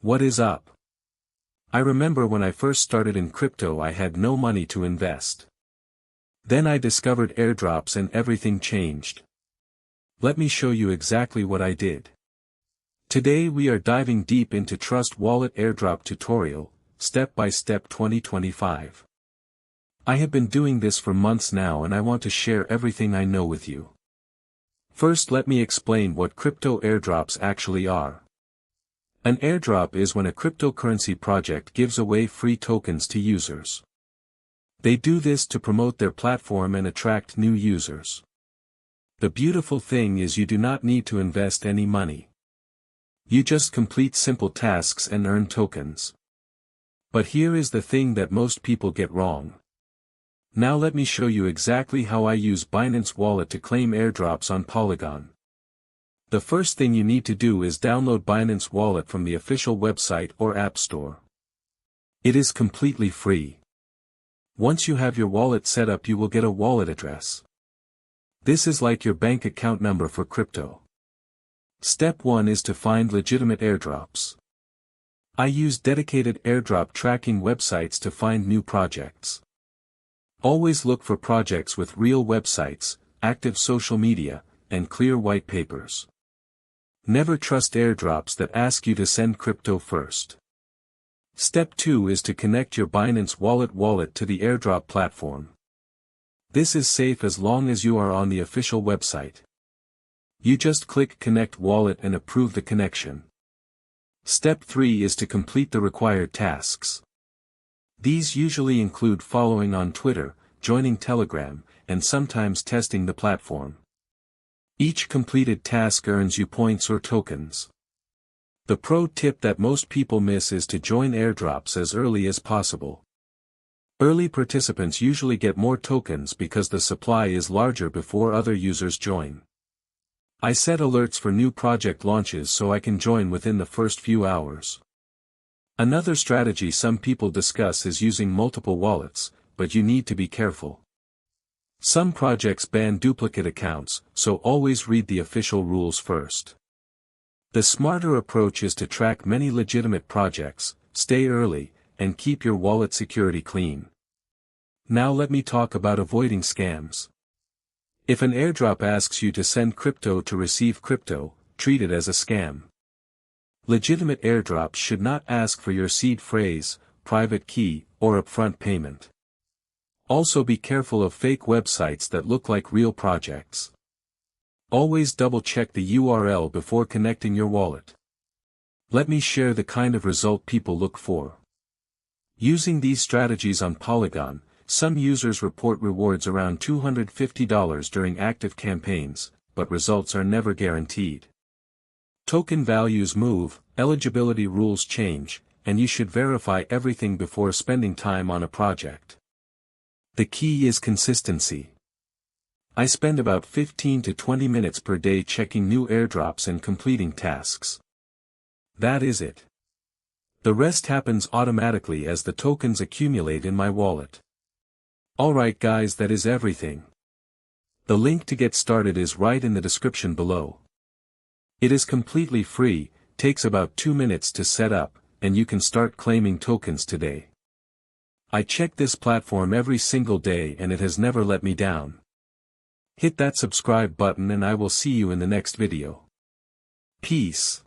What is up? I remember when I first started in crypto I had no money to invest. Then I discovered airdrops and everything changed. Let me show you exactly what I did. Today we are diving deep into Trust Wallet Airdrop tutorial, step by step 2025. I have been doing this for months now and I want to share everything I know with you. First let me explain what crypto airdrops actually are. An airdrop is when a cryptocurrency project gives away free tokens to users. They do this to promote their platform and attract new users. The beautiful thing is you do not need to invest any money. You just complete simple tasks and earn tokens. But here is the thing that most people get wrong. Now let me show you exactly how I use Binance Wallet to claim airdrops on Polygon. The first thing you need to do is download Binance Wallet from the official website or app store. It is completely free. Once you have your wallet set up you will get a wallet address. This is like your bank account number for crypto. Step 1 is to find legitimate airdrops. I use dedicated airdrop tracking websites to find new projects. Always look for projects with real websites, active social media, and clear white papers. Never trust airdrops that ask you to send crypto first. Step 2 is to connect your Binance wallet to the airdrop platform. This is safe as long as you are on the official website. You just click Connect Wallet and approve the connection. Step 3 is to complete the required tasks. These usually include following on Twitter, joining Telegram, and sometimes testing the platform. Each completed task earns you points or tokens. The pro tip that most people miss is to join airdrops as early as possible. Early participants usually get more tokens because the supply is larger before other users join. I set alerts for new project launches so I can join within the first few hours. Another strategy some people discuss is using multiple wallets, but you need to be careful. Some projects ban duplicate accounts, so always read the official rules first. The smarter approach is to track many legitimate projects, stay early, and keep your wallet security clean. Now let me talk about avoiding scams. If an airdrop asks you to send crypto to receive crypto, treat it as a scam. Legitimate airdrops should not ask for your seed phrase, private key, or upfront payment. Also be careful of fake websites that look like real projects. Always double-check the URL before connecting your wallet. Let me share the kind of result people look for. Using these strategies on Polygon, some users report rewards around $250 during active campaigns, but results are never guaranteed. Token values move, eligibility rules change, and you should verify everything before spending time on a project. The key is consistency. I spend about 15 to 20 minutes per day checking new airdrops and completing tasks. That is it. The rest happens automatically as the tokens accumulate in my wallet. Alright guys, that is everything. The link to get started is right in the description below. It is completely free, takes about 2 minutes to set up, and you can start claiming tokens today. I check this platform every single day and it has never let me down. Hit that subscribe button and I will see you in the next video. Peace.